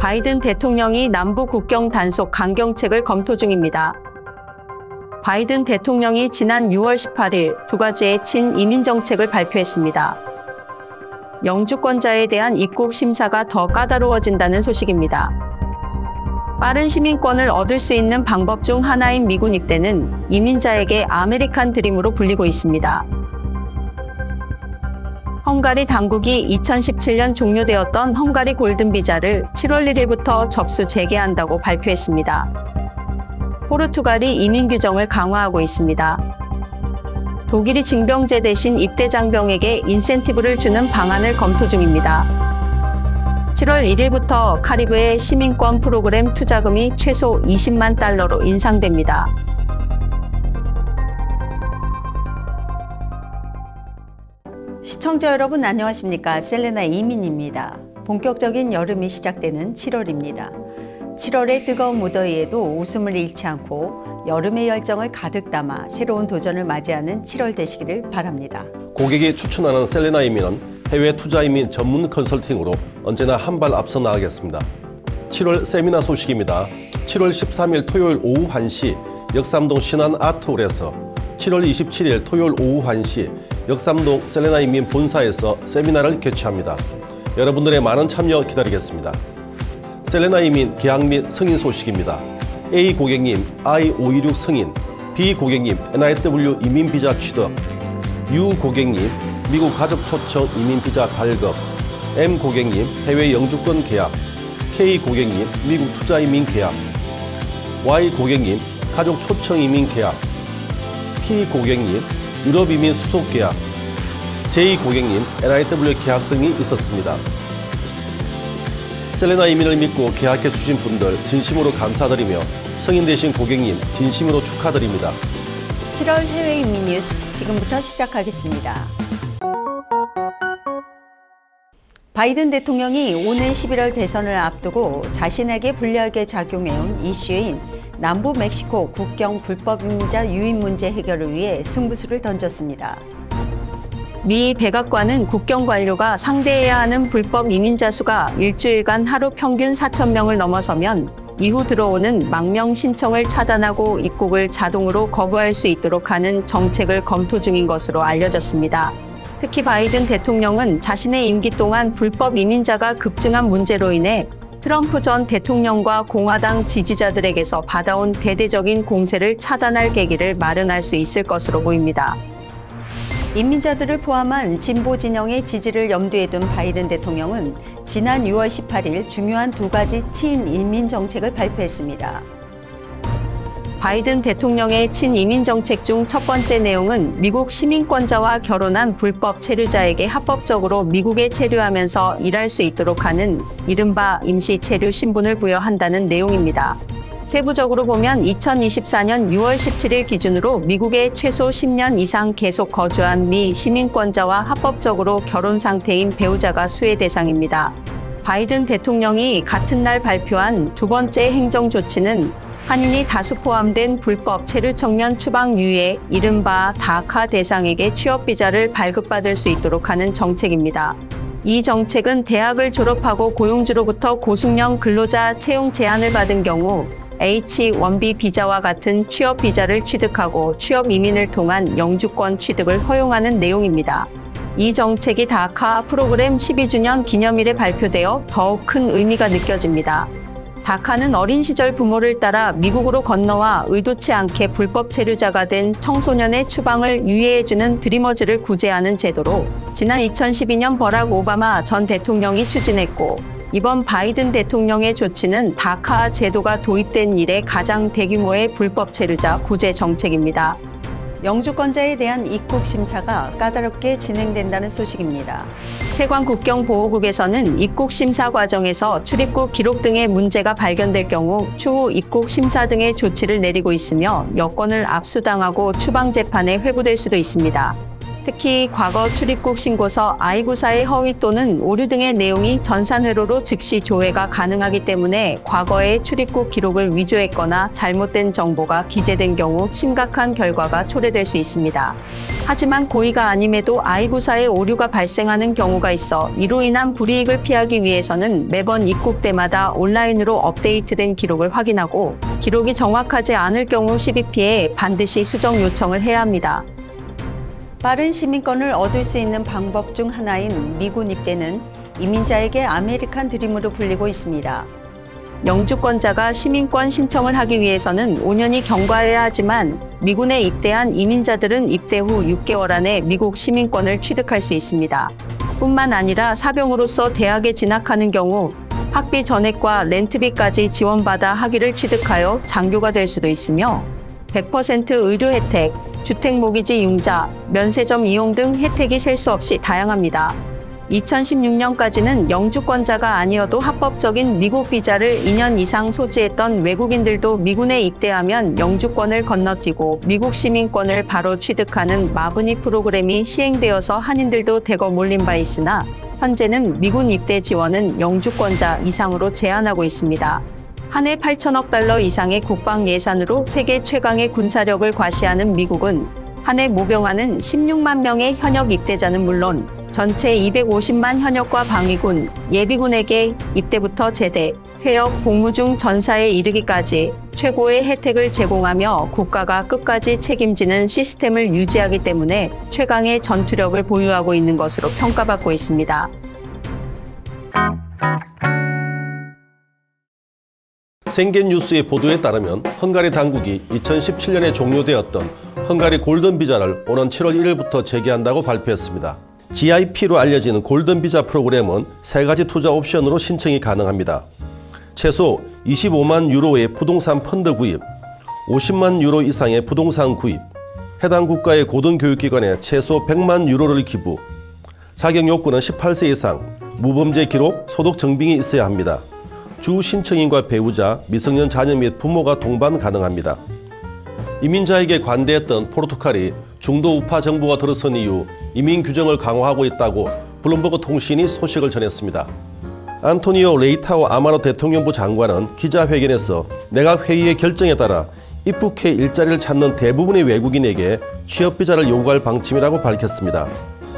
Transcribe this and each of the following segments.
바이든 대통령이 남부 국경 단속 강경책을 검토 중입니다. 바이든 대통령이 지난 6월 18일 두 가지의 친이민 정책을 발표했습니다. 영주권자에 대한 입국 심사가 더 까다로워진다는 소식입니다. 빠른 시민권을 얻을 수 있는 방법 중 하나인 미군 입대는 이민자에게 아메리칸 드림으로 불리고 있습니다. 헝가리 당국이 2017년 종료되었던 헝가리 골든 비자를 7월 1일부터 접수 재개한다고 발표했습니다. 포르투갈이 이민 규정을 강화하고 있습니다. 독일이 징병제 대신 입대 장병에게 인센티브를 주는 방안을 검토 중입니다. 7월 1일부터 카리브해 시민권 프로그램 투자금이 최소 20만 달러로 인상됩니다. 시청자 여러분 안녕하십니까? 셀레나 이민입니다. 본격적인 여름이 시작되는 7월입니다. 7월의 뜨거운 무더위에도 웃음을 잃지 않고 여름의 열정을 가득 담아 새로운 도전을 맞이하는 7월 되시기를 바랍니다. 고객이 추천하는 셀레나 이민은 해외 투자 이민 전문 컨설팅으로 언제나 한 발 앞서 나가겠습니다. 7월 세미나 소식입니다. 7월 13일 토요일 오후 1시 역삼동 신안 아트홀에서 7월 27일 토요일 오후 1시 역삼동 셀레나 이민 본사에서 세미나를 개최합니다. 여러분들의 많은 참여 기다리겠습니다. 셀레나 이민 계약 및 승인 소식입니다. A 고객님 I-526 승인, B 고객님 NIW 이민 비자 취득, U 고객님 미국 가족 초청 이민 비자 발급, M 고객님 해외 영주권 계약, K 고객님 미국 투자 이민 계약, Y 고객님 가족 초청 이민 계약, P 고객님 유럽 이민 수속 계약, J 고객님 NIW 계약 등이 있었습니다. 셀레나 이민을 믿고 계약해 주신 분들 진심으로 감사드리며 승인되신 고객님 진심으로 축하드립니다. 7월 해외 이민 뉴스 지금부터 시작하겠습니다. 바이든 대통령이 오는 11월 대선을 앞두고 자신에게 불리하게 작용해온 이슈인 남부 멕시코 국경 불법 이민자 유입 문제 해결을 위해 승부수를 던졌습니다. 미 백악관은 국경 관료가 상대해야 하는 불법 이민자 수가 일주일간 하루 평균 4,000명을 넘어서면 이후 들어오는 망명 신청을 차단하고 입국을 자동으로 거부할 수 있도록 하는 정책을 검토 중인 것으로 알려졌습니다. 특히 바이든 대통령은 자신의 임기 동안 불법 이민자가 급증한 문제로 인해 트럼프 전 대통령과 공화당 지지자들에게서 받아온 대대적인 공세를 차단할 계기를 마련할 수 있을 것으로 보입니다. 이민자들을 포함한 진보 진영의 지지를 염두에 둔 바이든 대통령은 지난 6월 18일 중요한 두 가지 친이민 정책을 발표했습니다. 바이든 대통령의 친이민 정책 중 첫 번째 내용은 미국 시민권자와 결혼한 불법 체류자에게 합법적으로 미국에 체류하면서 일할 수 있도록 하는 이른바 임시 체류 신분을 부여한다는 내용입니다. 세부적으로 보면 2024년 6월 17일 기준으로 미국에 최소 10년 이상 계속 거주한 미 시민권자와 합법적으로 결혼 상태인 배우자가 수혜 대상입니다. 바이든 대통령이 같은 날 발표한 두 번째 행정 조치는 한인이 다수 포함된 불법 체류 청년 추방 유예, 이른바 다카 대상에게 취업 비자를 발급받을 수 있도록 하는 정책입니다. 이 정책은 대학을 졸업하고 고용주로부터 고숙련 근로자 채용 제안을 받은 경우 H-1B 비자와 같은 취업 비자를 취득하고 취업 이민을 통한 영주권 취득을 허용하는 내용입니다. 이 정책이 다카 프로그램 12주년 기념일에 발표되어 더욱 큰 의미가 느껴집니다. 다카는 어린 시절 부모를 따라 미국으로 건너와 의도치 않게 불법 체류자가 된 청소년의 추방을 유예해주는 드리머즈를 구제하는 제도로 지난 2012년 버락 오바마 전 대통령이 추진했고 이번 바이든 대통령의 조치는 다카 제도가 도입된 이래 가장 대규모의 불법 체류자 구제 정책입니다. 영주권자에 대한 입국 심사가 까다롭게 진행된다는 소식입니다. 세관 국경보호국에서는 입국 심사 과정에서 출입국 기록 등의 문제가 발견될 경우 추후 입국 심사 등의 조치를 내리고 있으며 여권을 압수당하고 추방 재판에 회부될 수도 있습니다. 특히 과거 출입국 신고서 I-94의 허위 또는 오류 등의 내용이 전산회로로 즉시 조회가 가능하기 때문에 과거의 출입국 기록을 위조했거나 잘못된 정보가 기재된 경우 심각한 결과가 초래될 수 있습니다. 하지만 고의가 아님에도 I-94의 오류가 발생하는 경우가 있어 이로 인한 불이익을 피하기 위해서는 매번 입국 때마다 온라인으로 업데이트된 기록을 확인하고 기록이 정확하지 않을 경우 CBP에 반드시 수정 요청을 해야 합니다. 빠른 시민권을 얻을 수 있는 방법 중 하나인 미군 입대는 이민자에게 아메리칸 드림으로 불리고 있습니다. 영주권자가 시민권 신청을 하기 위해서는 5년이 경과해야 하지만 미군에 입대한 이민자들은 입대 후 6개월 안에 미국 시민권을 취득할 수 있습니다. 뿐만 아니라 사병으로서 대학에 진학하는 경우 학비 전액과 렌트비까지 지원받아 학위를 취득하여 장교가 될 수도 있으며 100% 의료 혜택, 주택모기지 융자, 면세점 이용 등 혜택이 셀 수 없이 다양합니다. 2016년까지는 영주권자가 아니어도 합법적인 미국 비자를 2년 이상 소지했던 외국인들도 미군에 입대하면 영주권을 건너뛰고 미국 시민권을 바로 취득하는 마브니 프로그램이 시행되어서 한인들도 대거 몰린 바 있으나 현재는 미군 입대 지원은 영주권자 이상으로 제한하고 있습니다. 한 해 8천억 달러 이상의 국방 예산으로 세계 최강의 군사력을 과시하는 미국은 한 해 모병하는 16만 명의 현역 입대자는 물론 전체 250만 현역과 방위군, 예비군에게 입대부터 제대, 회역, 복무 중 전사에 이르기까지 최고의 혜택을 제공하며 국가가 끝까지 책임지는 시스템을 유지하기 때문에 최강의 전투력을 보유하고 있는 것으로 평가받고 있습니다. 생겐 뉴스의 보도에 따르면 헝가리 당국이 2017년에 종료되었던 헝가리 골든 비자를 오는 7월 1일부터 재개한다고 발표했습니다. GIP로 알려지는 골든 비자 프로그램은 3가지 투자 옵션으로 신청이 가능합니다. 최소 25만 유로의 부동산 펀드 구입, 50만 유로 이상의 부동산 구입, 해당 국가의 고등교육기관에 최소 100만 유로를 기부, 자격 요건은 18세 이상, 무범죄 기록, 소득 증빙이 있어야 합니다. 주 신청인과 배우자, 미성년 자녀 및 부모가 동반 가능합니다. 이민자에게 관대했던 포르투갈이 중도 우파 정부가 들어선 이후 이민 규정을 강화하고 있다고 블룸버그 통신이 소식을 전했습니다. 안토니오 레이타오 아마로 대통령부 장관은 기자회견에서 내각 회의의 결정에 따라 입국해 일자리를 찾는 대부분의 외국인에게 취업비자를 요구할 방침이라고 밝혔습니다.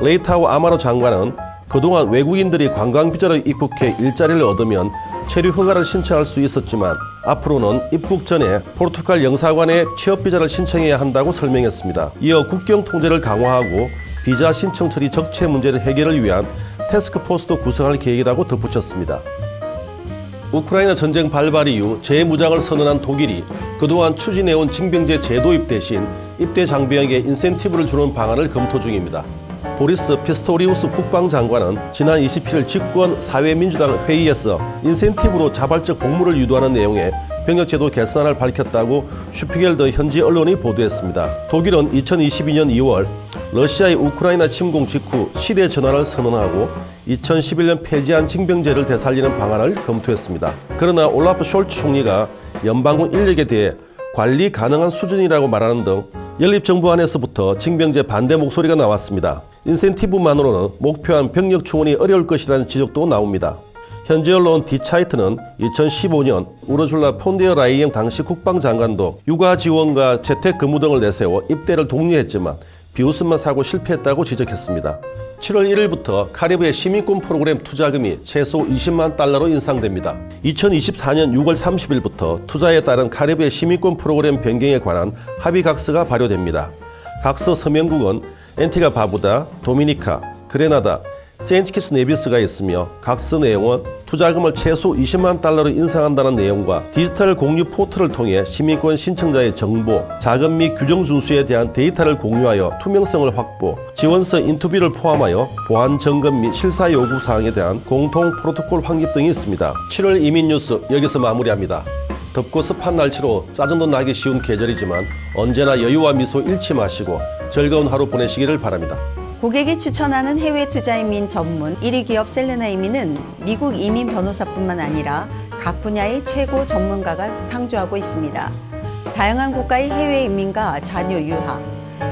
레이타오 아마로 장관은 그동안 외국인들이 관광비자로 입국해 일자리를 얻으면 체류 허가를 신청할 수 있었지만 앞으로는 입국 전에 포르투갈 영사관에 취업비자를 신청해야 한다고 설명했습니다. 이어 국경 통제를 강화하고 비자 신청 처리 적체 문제를 해결을 위한 태스크포스도 구성할 계획이라고 덧붙였습니다. 우크라이나 전쟁 발발 이후 재무장을 선언한 독일이 그동안 추진해온 징병제 재도입 대신 입대 장병에게 인센티브를 주는 방안을 검토 중입니다. 보리스 피스토리우스 국방장관은 지난 27일 집권 사회민주당 회의에서 인센티브로 자발적 복무를 유도하는 내용의 병역제도 개선안을 밝혔다고 슈피겔더 현지 언론이 보도했습니다. 독일은 2022년 2월 러시아의 우크라이나 침공 직후 시대 전환을 선언하고 2011년 폐지한 징병제를 되살리는 방안을 검토했습니다. 그러나 올라프 숄츠 총리가 연방군 인력에 대해 관리 가능한 수준이라고 말하는 등 연립정부 안에서부터 징병제 반대 목소리가 나왔습니다. 인센티브만으로는 목표한 병력 충원이 어려울 것이라는 지적도 나옵니다. 현지 언론 디차이트는 2015년 우르줄라 폰데어 라이엔 당시 국방장관도 육아 지원과 재택 근무 등을 내세워 입대를 독려했지만 비웃음만 사고 실패했다고 지적했습니다. 7월 1일부터 카리브해 시민권 프로그램 투자금이 최소 20만 달러로 인상됩니다. 2024년 6월 30일부터 투자에 따른 카리브해 시민권 프로그램 변경에 관한 합의 각서가 발효됩니다. 각서 서명국은 앤티가 바부다, 도미니카, 그레나다, 세인트키스 네비스가 있으며 각서 내용은 투자금을 최소 20만 달러로 인상한다는 내용과 디지털 공유 포털을 통해 시민권 신청자의 정보, 자금 및 규정 준수에 대한 데이터를 공유하여 투명성을 확보, 지원서 인투비를 포함하여 보안 점검 및 실사 요구 사항에 대한 공통 프로토콜 확립 등이 있습니다. 7월 이민 뉴스 여기서 마무리합니다. 덥고 습한 날씨로 짜증도 나기 쉬운 계절이지만 언제나 여유와 미소 잃지 마시고 즐거운 하루 보내시기를 바랍니다. 고객이 추천하는 해외 투자 이민 전문 1위 기업 셀레나 이민은 미국 이민 변호사뿐만 아니라 각 분야의 최고 전문가가 상주하고 있습니다. 다양한 국가의 해외 이민과 자녀 유학,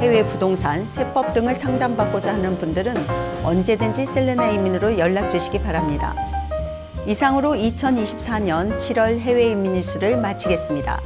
해외 부동산, 세법 등을 상담받고자 하는 분들은 언제든지 셀레나 이민으로 연락 주시기 바랍니다. 이상으로 2024년 7월 해외 이민 뉴스를 마치겠습니다.